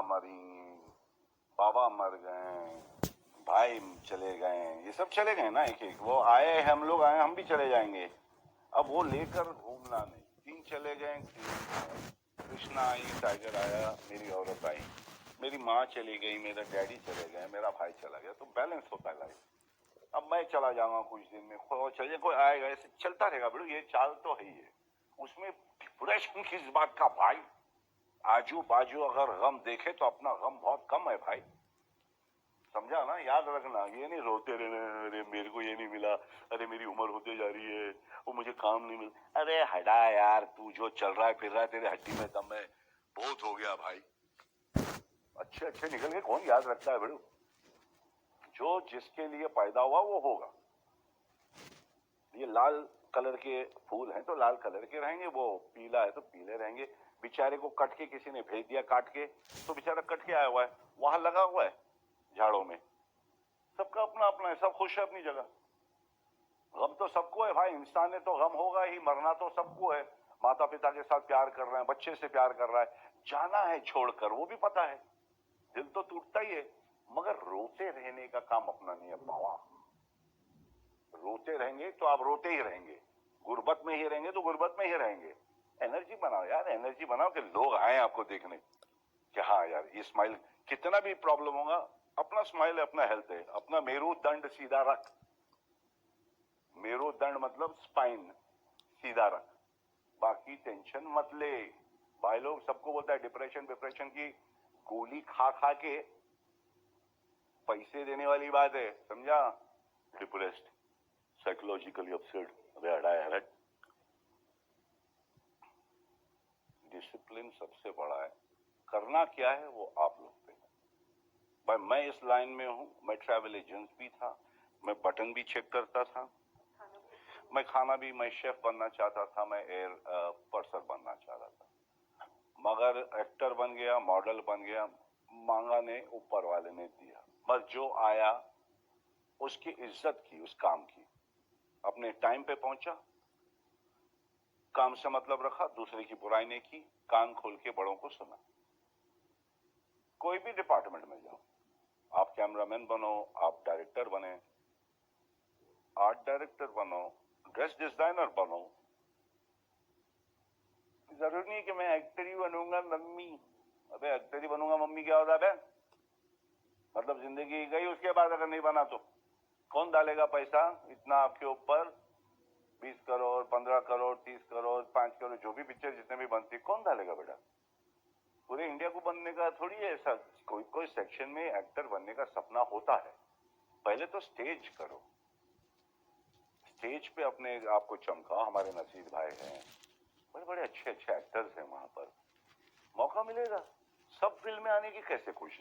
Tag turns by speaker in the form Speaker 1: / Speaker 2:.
Speaker 1: मरी, बाबा मर गए, भाई चले गए, ये सब चले गए ना, एक एक वो आए, हम लोग आए, हम भी चले जाएंगे। अब वो लेकर घूमना नहीं, 3 चले गए, कृष्णा आई, टाइगर आया, मेरी औरत आई, मेरी माँ चली गई, मेरा डैडी चले गए, मेरा भाई चला गया, तो बैलेंस होता है लाइफ। अब मैं चला जाऊंगा कुछ दिन में, चले कोई आएगा, ऐसे चलता रहेगा बेड़ू, ये चाल तो है ही है। उसमें डिप्रेशन किस बात का भाई? आजू बाजू अगर गम देखे तो अपना गम बहुत कम है भाई, समझा ना? याद रखना, ये नहीं रोते रहना, अरे मेरे को ये नहीं मिला, अरे मेरी उम्र होते जा रही है, वो मुझे काम नहीं मिला। अरे हटा यार, तू जो चल रहा है फिर रहा है, तेरे हड्डी में दम है, बहुत हो गया भाई। अच्छे अच्छे निकल के कौन याद रखता है बेड़ू? जो जिसके लिए पैदा हुआ वो होगा। ये लाल कलर के फूल हैं तो लाल कलर के रहेंगे, वो पीला है तो पीले रहेंगे। बेचारे को कट के किसी ने भेज दिया काट के, तो बेचारा कट के आया हुआ है, वहां लगा हुआ है झाड़ों में। सबका अपना अपना है, सब खुश है अपनी जगह। गम तो सबको है भाई, इंसान है तो गम होगा ही, मरना तो सबको है। माता पिता के साथ प्यार कर रहे हैं, बच्चे से प्यार कर रहा है, जाना है छोड़कर, वो भी पता है, दिल तो टूटता ही है, मगर रोते रहने का काम अपना नहीं है बाबा। रोते रहेंगे तो आप रोते ही रहेंगे, गुर्बत में ही रहेंगे तो गुर्बत में ही रहेंगे। एनर्जी बनाओ यार, एनर्जी बनाओ कि लोग आए आपको देखने कि हाँ यार ये स्माइल, कितना भी प्रॉब्लम होगा, अपना स्माइल है, अपना हेल्थ है, अपना मेरुदंड सीधा रख। मेरुदंड मतलब स्पाइन सीधा रख, बाकी टेंशन मत ले। भाई लोग सबको बोलता है डिप्रेशन की गोली खा खा के पैसे देने वाली बात है, समझा? डिप्रेस्ड, साइकोलॉजिकली अपसेट, अबे हटा यार। डिसिप्लिन सबसे बड़ा है, करना क्या है वो आप लोग पे। भाई मैं इस लाइन में हूँ, मैं ट्रैवल एजेंट भी था, मैं बटन भी चेक करता था, मैं खाना भी, मैं शेफ बनना चाहता था, मैं एयर पर्सर बनना चाहता था, मगर एक्टर बन गया, मॉडल बन गया, मांगा ने ऊपर वाले ने दिया, बस जो आया उसकी इज्जत की, उस काम की, अपने टाइम पे पहुंचा, काम से मतलब रखा, दूसरे की बुराई नहीं की, कान खोल के बड़ों को सुना। कोई भी डिपार्टमेंट में जाओ, आप कैमरामैन बनो, आप डायरेक्टर बने, आर्ट डायरेक्टर बनो, ड्रेस डिजाइनर बनो, जरूरी नहीं कि मैं एक्टर ही बनूंगा मम्मी। अबे एक्टर ही बनूंगा मम्मी क्या होता है? मतलब जिंदगी गई, उसके बाद अगर नहीं बना तो कौन डालेगा पैसा इतना आपके ऊपर? 20 करोड़, 15 करोड़, 30 करोड़, 5 करोड़, जो भी पिक्चर जितने भी बनती, कौन डालेगा बेटा? पूरे इंडिया को बनने का थोड़ी है ऐसा, कोई कोई सेक्शन में एक्टर बनने का सपना होता है। पहले तो स्टेज करो, स्टेज पे अपने आप को चमकाओ। हमारे नसीर भाई हैं, बड़े बड़े अच्छे अच्छे एक्टर्स हैं, वहां पर मौका मिलेगा। सब फील्ड में आने की कैसे कोशिश